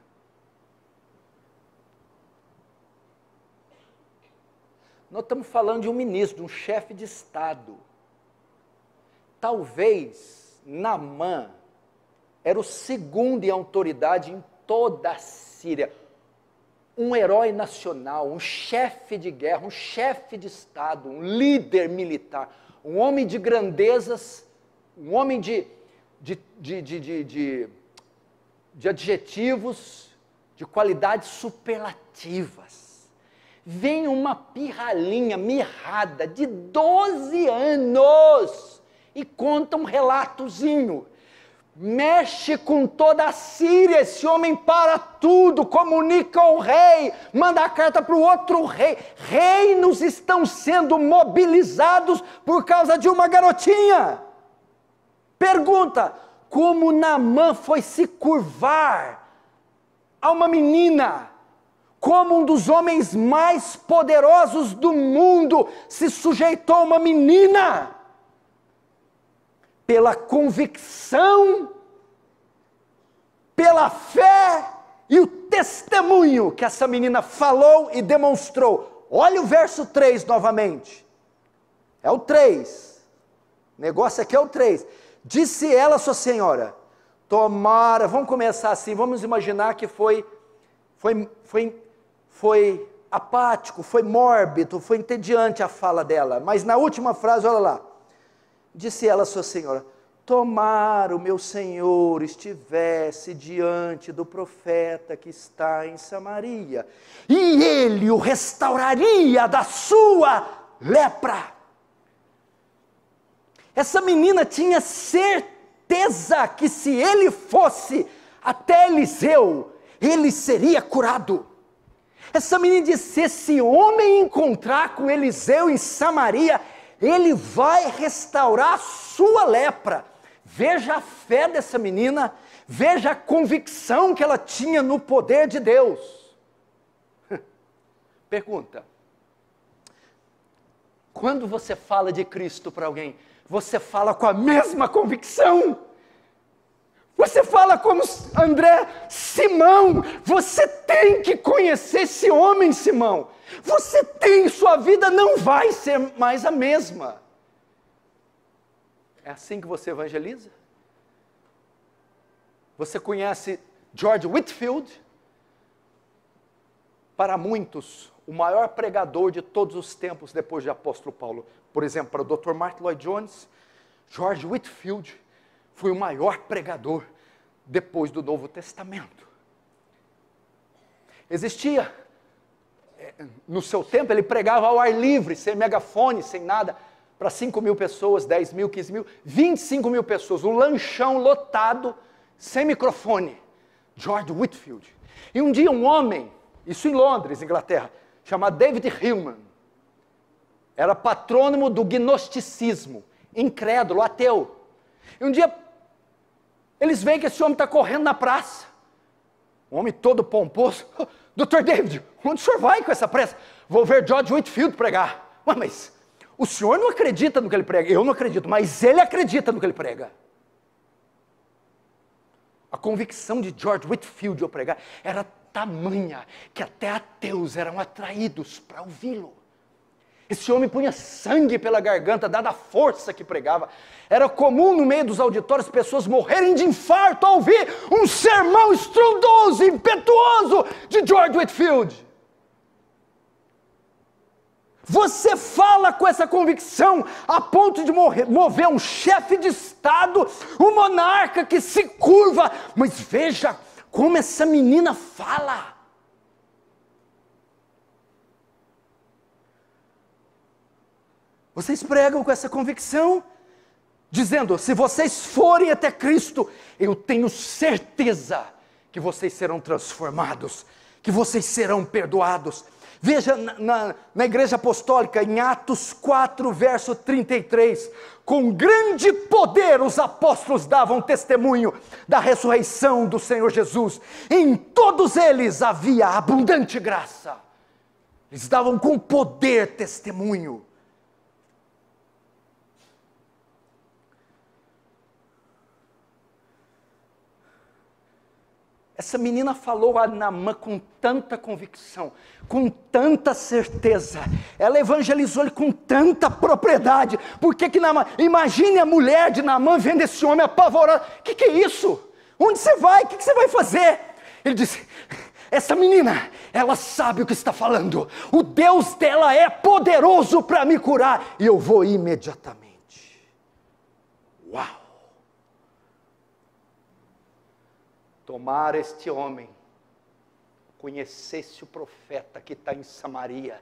Nós estamos falando de um ministro, de um chefe de Estado. Talvez Naamã era o segundo em autoridade em toda a Síria. Um herói nacional, um chefe de guerra, um chefe de Estado, um líder militar, um homem de grandezas, um homem de adjetivos, de qualidades superlativas. Vem uma pirralhinha mirrada de 12 anos e conta um relatozinho. Mexe com toda a Síria, esse homem para tudo, comunica ao rei, manda a carta para o outro rei. Reinos estão sendo mobilizados por causa de uma garotinha. Pergunta, como Naamã foi se curvar a uma menina? Como um dos homens mais poderosos do mundo se sujeitou a uma menina? Pela convicção, pela fé e o testemunho que essa menina falou e demonstrou. Olha o verso 3 novamente. É o 3. O negócio aqui é o 3. Disse ela, sua senhora, tomara, vamos começar assim, vamos imaginar que foi apático, foi mórbido, foi entediante a fala dela, mas na última frase, olha lá, disse ela, sua senhora, tomara o meu senhor estivesse diante do profeta que está em Samaria, e ele o restauraria da sua lepra. Essa menina tinha certeza que se ele fosse até Eliseu, ele seria curado. Essa menina disse, se esse homem encontrar com Eliseu em Samaria, ele vai restaurar a sua lepra. Veja a fé dessa menina, veja a convicção que ela tinha no poder de Deus. Pergunta, quando você fala de Cristo para alguém, você fala com a mesma convicção? Você fala como André, Simão, você tem que conhecer esse homem, Simão. Você tem, sua vida não vai ser mais a mesma. É assim que você evangeliza? Você conhece George Whitefield? Para muitos, o maior pregador de todos os tempos depois de apóstolo Paulo. Por exemplo, para o Dr. Martin Lloyd Jones, George Whitefield foi o maior pregador depois do Novo Testamento. Existia, no seu tempo, ele pregava ao ar livre, sem megafone, sem nada, para 5 mil pessoas, 10 mil, 15 mil, 25 mil pessoas, um lanchão lotado, sem microfone. George Whitefield. E um dia um homem, isso em Londres, Inglaterra, chamado David Hillman, era patrônimo do gnosticismo, incrédulo, ateu. E um dia, eles veem que esse homem está correndo na praça. Um homem todo pomposo. Dr. David, onde o senhor vai com essa pressa? Vou ver George Whitefield pregar. Mas o senhor não acredita no que ele prega. Eu não acredito, mas ele acredita no que ele prega. A convicção de George Whitefield ao pregar era tamanha que até ateus eram atraídos para ouvi-lo. Esse homem punha sangue pela garganta, dada a força que pregava. Era comum no meio dos auditórios pessoas morrerem de infarto ao ouvir um sermão estrondoso, impetuoso de George Whitefield. Você fala com essa convicção a ponto de mover um chefe de Estado, um monarca que se curva. Mas veja como essa menina fala. Vocês pregam com essa convicção, dizendo, se vocês forem até Cristo, eu tenho certeza que vocês serão transformados, que vocês serão perdoados. Veja na igreja apostólica, em Atos 4, verso 33, com grande poder os apóstolos davam testemunho da ressurreição do Senhor Jesus. Em todos eles havia abundante graça. Eles davam com poder testemunho. Essa menina falou a Naamã com tanta convicção, com tanta certeza. Ela evangelizou ele com tanta propriedade. Por que Naamã? Imagine a mulher de Naamã vendo esse homem apavorado. O que é isso? Onde você vai? O que você vai fazer? Ele disse, essa menina, ela sabe o que está falando. O Deus dela é poderoso para me curar. E eu vou imediatamente. Uau! Tomara este homem conhecesse o profeta que está em Samaria,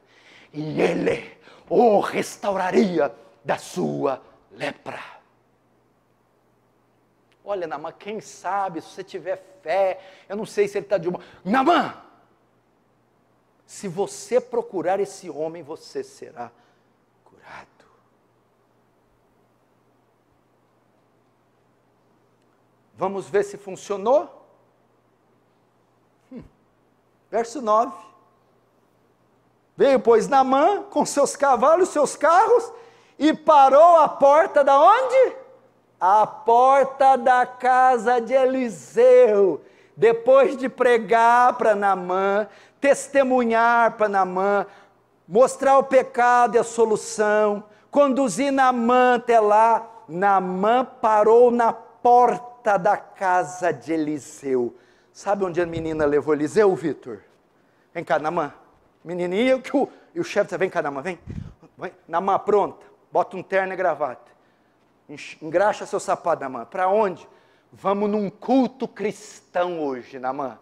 e ele o restauraria da sua lepra. Olha, Naamã, quem sabe, se você tiver fé, eu não sei se ele está de uma... Naamã, se você procurar esse homem, você será curado. Vamos ver se funcionou? Verso 9, veio pois Naamã com seus cavalos, seus carros, e parou à porta da onde? A porta da casa de Eliseu, depois de pregar para Naamã, testemunhar para Naamã, mostrar o pecado e a solução, conduzir Naamã até lá. Naamã parou na porta da casa de Eliseu. Sabe onde a menina levou Eliseu, Vitor? Vem cá, Naamã. Menininha, e o chefe disse, vem cá, Naamã, vem. Naamã, pronta. Bota um terno e gravata. Engraxa seu sapato, Naamã. Para onde? Vamos num culto cristão hoje, Naamã.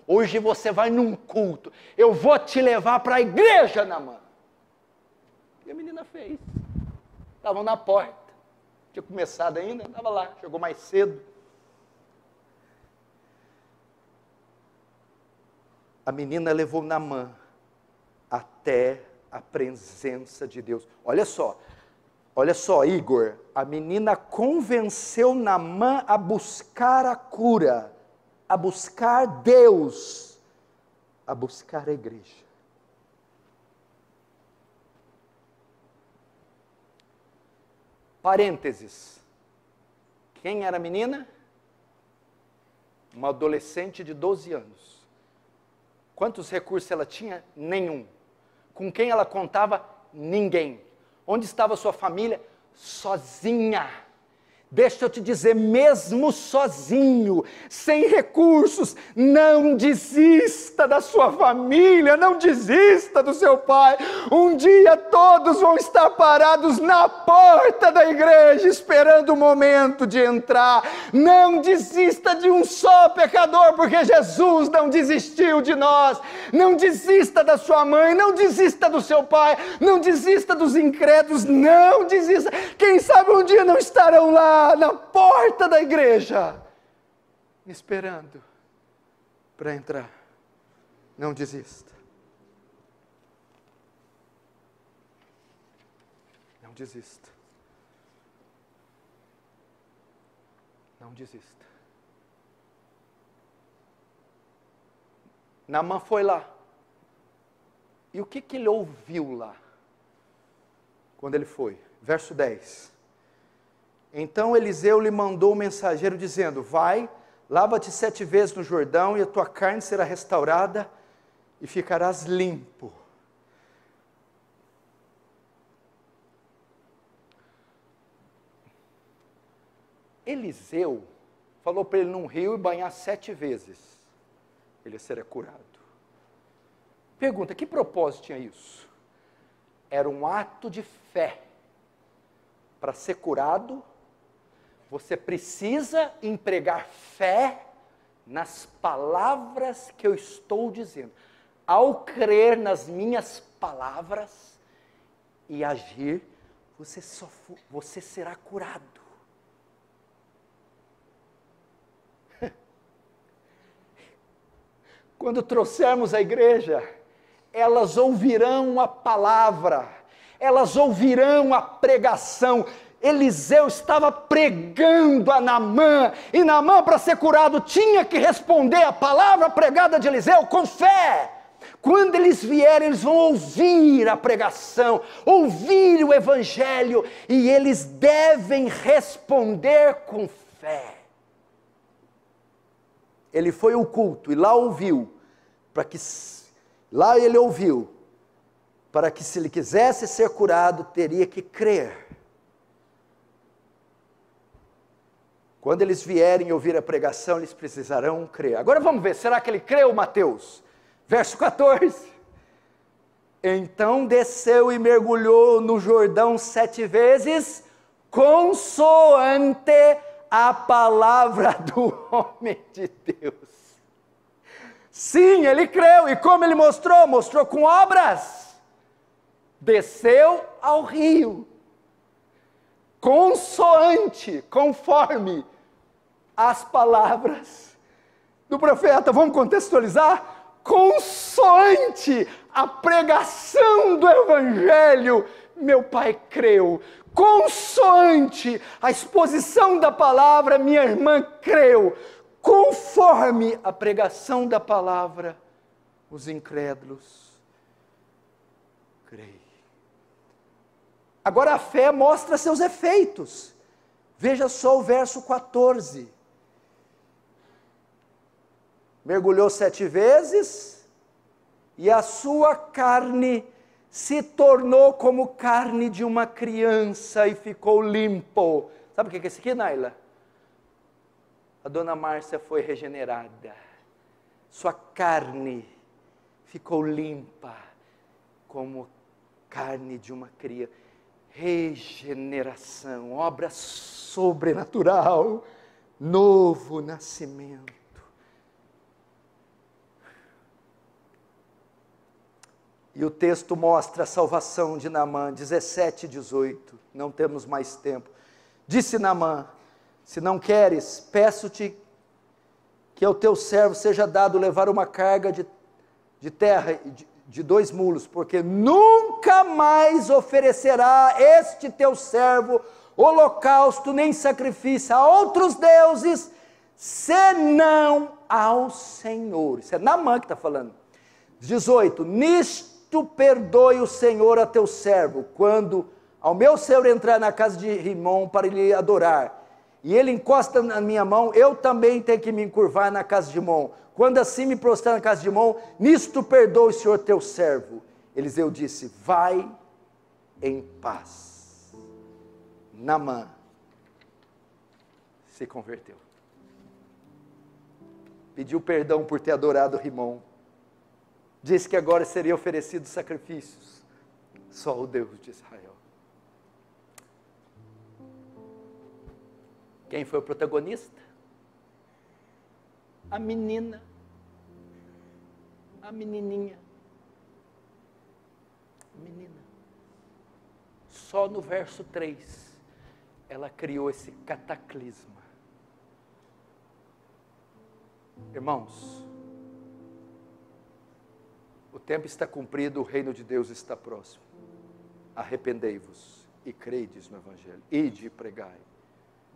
Hoje você vai num culto. Eu vou te levar para a igreja, Naamã. E a menina fez. Estavam na porta. Tinha começado ainda, estava lá. Chegou mais cedo. A menina levou Naamã até a presença de Deus. Olha só, Igor, a menina convenceu Naamã a buscar a cura, a buscar Deus, a buscar a igreja. Parênteses, quem era a menina? Uma adolescente de 12 anos. Quantos recursos ela tinha? Nenhum. Com quem ela contava? Ninguém. Onde estava sua família? Sozinha. Deixa eu te dizer, mesmo sozinho, sem recursos, não desista da sua família, não desista do seu pai. Um dia todos vão estar parados na porta da igreja, esperando o momento de entrar. Não desista de um só pecador, porque Jesus não desistiu de nós. Não desista da sua mãe, não desista do seu pai, não desista dos incrédulos, não desista. Quem sabe um dia não estarão lá, na porta da igreja, esperando para entrar. Não desista. Não desista. Não desista. Naamã foi lá. E o que ele ouviu lá? Quando ele foi? Verso 10. Então Eliseu lhe mandou um mensageiro dizendo, vai, lava-te 7 vezes no Jordão e a tua carne será restaurada e ficarás limpo. Eliseu falou para ele num rio e banhar 7 vezes. Ele seria curado. Pergunta, que propósito tinha isso? Era um ato de fé. Para ser curado, você precisa empregar fé nas palavras que eu estou dizendo. Ao crer nas minhas palavras e agir, você será curado. Quando trouxermos a igreja, elas ouvirão a palavra, elas ouvirão a pregação. Eliseu estava pregando a Naamã, e Naamã, para ser curado, tinha que responder a palavra pregada de Eliseu com fé. Quando eles vierem, eles vão ouvir a pregação, ouvir o evangelho, e eles devem responder com fé. ele foi ao culto e lá ouviu, lá ele ouviu, para que se ele quisesse ser curado, teria que crer. Quando eles vierem ouvir a pregação, eles precisarão crer. Agora vamos ver, será que ele creu, Mateus? Verso 14. Então desceu e mergulhou no Jordão 7 vezes, consoante a palavra do homem de Deus. Sim, ele creu, e como ele mostrou? Mostrou com obras. Desceu ao rio, consoante, conforme as palavras do profeta. Vamos contextualizar? Consoante a pregação do evangelho, meu pai creu. Consoante a exposição da palavra, minha irmã creu. Conforme a pregação da palavra, os incrédulos creem. Agora a fé mostra seus efeitos. Veja só o verso 14. Mergulhou 7 vezes, e a sua carne se tornou como carne de uma criança e ficou limpo. Sabe o que é esse aqui, Naila? A dona Márcia foi regenerada. Sua carne ficou limpa, como carne de uma criança. Regeneração, obra sobrenatural, novo nascimento. E o texto mostra a salvação de Naamã, 17 e 18, não temos mais tempo. Disse Naamã: se não queres, peço-te que ao teu servo seja dado levar uma carga de terra de 2 mulos, porque nunca mais oferecerá este teu servo holocausto nem sacrifício a outros deuses, senão ao Senhor. Isso é Naamã que está falando. 18, nisto perdoe o Senhor a teu servo, quando ao meu Senhor entrar na casa de Rimon para lhe adorar, e ele encosta na minha mão, eu também tenho que me encurvar na casa de Rimon. Quando assim me prostrar na casa de Rimon, nisto perdoe o Senhor teu servo. Eliseu disse: vai em paz. Naamã se converteu. Pediu perdão por ter adorado Rimon. Disse que agora seriam oferecidos sacrifícios. Só o Deus de Israel. Quem foi o protagonista? A menina. A menininha. A menina. Só no verso 3, ela criou esse cataclisma. Irmãos, o tempo está cumprido, o reino de Deus está próximo. Arrependei-vos e creides no Evangelho. Ide e pregai.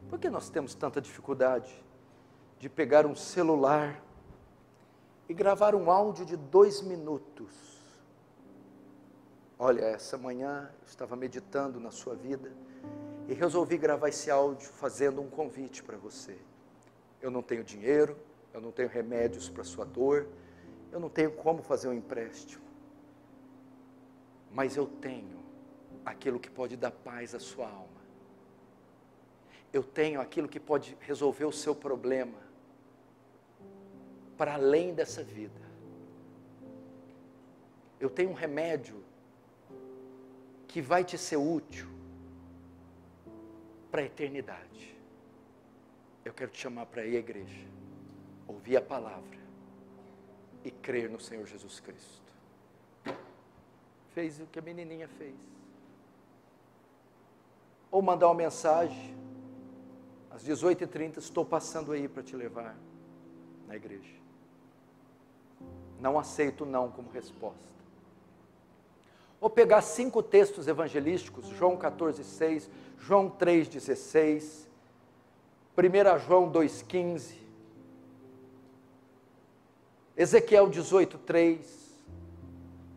Por que nós temos tanta dificuldade de pegar um celular e gravar um áudio de 2 minutos? Olha, essa manhã eu estava meditando na sua vida e resolvi gravar esse áudio fazendo um convite para você. Eu não tenho dinheiro, eu não tenho remédios para a sua dor, eu não tenho como fazer um empréstimo, mas eu tenho aquilo que pode dar paz à sua alma. Eu tenho aquilo que pode resolver o seu problema, para além dessa vida. Eu tenho um remédio que vai te ser útil para a eternidade. Eu quero te chamar para ir à igreja, ouvir a palavra e crer no Senhor Jesus Cristo. Fez o que a menininha fez. Ou mandar uma mensagem, às 18h30 estou passando aí para te levar na igreja. Não aceito não como resposta. Ou pegar 5 textos evangelísticos, João 14:6, João 3:16, 1 João 2:15, Ezequiel 18:3,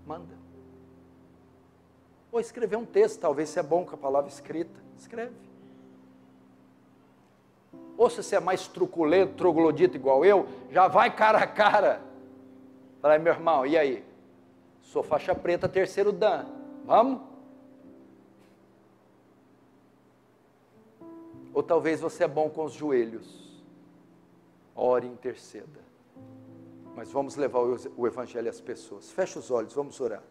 manda. Ou escrever um texto, talvez seja bom com a palavra escrita, escreve. Ou se você é mais truculento, troglodita igual eu, já vai cara a cara. Fala, meu irmão, e aí? Sou faixa preta, terceiro dan. Vamos? Ou talvez você é bom com os joelhos. Ore e interceda. Mas vamos levar o evangelho às pessoas. Feche os olhos, vamos orar.